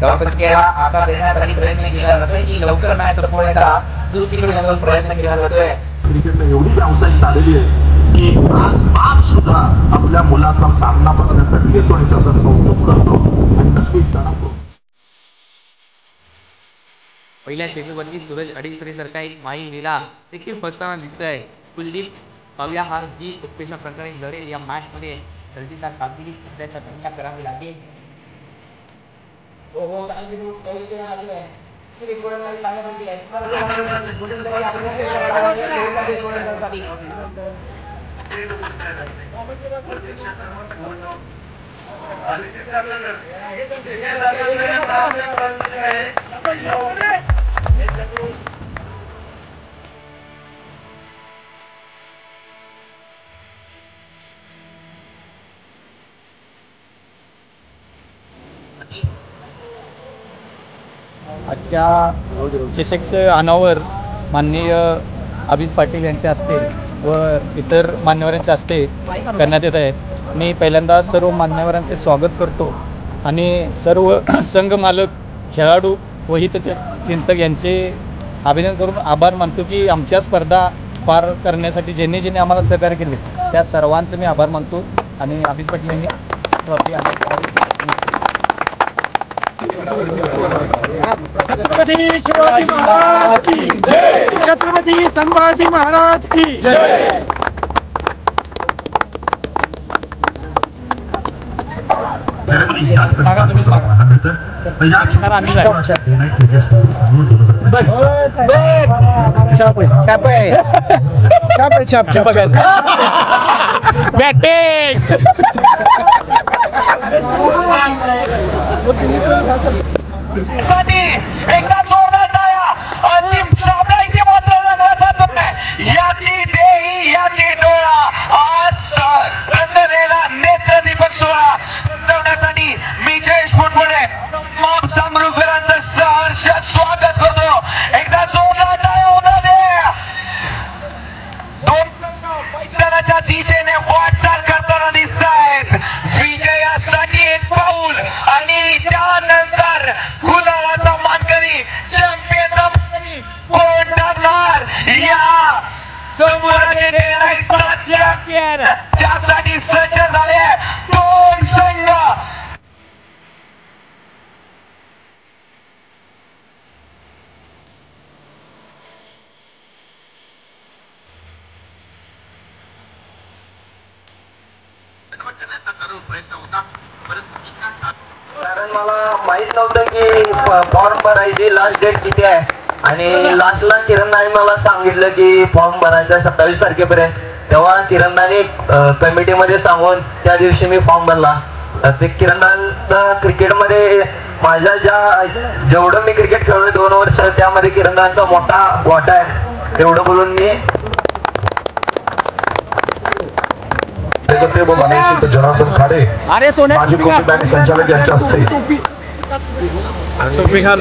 धावसंख्येला आकार देण्यासाठी प्रयत्न केला जातोय की लवकर मॅच संपवायचा दुसरीकडे जाऊन प्रयत्न केला जातोय। क्रिकेटला एवढी व्यावसायिक झालेली आहे की आज बाप सुद्धा आपल्या मुलाचा सामना बघण्यासाठी येतो आणि त्याचं कौतुक करतो आणि नक्कीच त्यांना पहिल्या चेंडूवरती सूरज अडीसरे सारखा एक माई लीला देखील फसताना दिसतोय। कुलदीप पाहूया हा जी उत्कृष्ट प्रकारे लढेल या मॅच मध्ये दर्जेदार कामगिरी सध्याच्या घटना करावी लागेल। आजच्या चषक अनावर माननीय अभित पाटील यांच्या हस्ते व इतर मान्यवरांच्या हस्ते करण्यात येत आहे। मी पहिल्यांदा सर्व मान्यवरांचे स्वागत करतो आणि सर्व संघ मालक, खेळाडू व हितचिंतक यांचे अभिनंदन करून आभार मानतो की आमच्या स्पर्धा पार करण्यासाठी ज्यांनी ज्यांनी आम्हाला सहकार्य केले त्या सर्वांचे मी आभार मानतो आणि अभित पाटील यांनी ट्रॉफी छत्रपति शिवाजी महाराज की जय, छत्रपति संभाजी महाराज की जय। एकदा जोरदार टाळ्या। अंतिम सामना इथे मात्र याची देही याची डोळा आज रंगलेला नेत्र दीपक सोहळा संपवण्यासाठी मी जयेश फुटबुडे तमाम समृद्धकरांचं सहर्ष स्वागत करतो। एकदा जोरदार टाळ्या होता दे। दोन मैदानाच्या दिशेने वाटचाल करताना दिसत आहेत। विजयासाठी एक पाऊल आणि त्यानंतर गुलालाचा मानकरी चॅम्पियनचा कोण ठरणार या समोरचे चॅम्पियन त्यासाठी सज्ज झाले दोन संघ। कारण मला माहित नव्हतं की फॉर्म भरायची लास्ट डेट किती आहे आणि लास्टला किरणने मला सांगितलं की फॉर्म भरायचा 27 तारखेपर्यंत। तेव्हा किरणने कमिटीमध्ये सांगून त्या दिवशी मी फॉर्म भरला। ते किरणचा क्रिकेटमध्ये माझ्या जेवढं मी क्रिकेट खेळलोय 2 वर्ष त्यामध्ये किरणचा मोठा वाटा आहे एवढं बोलून मी जनार्दन खाडे माजी कोटी बँक संचालक यांच्या हस्ते टोपी घाल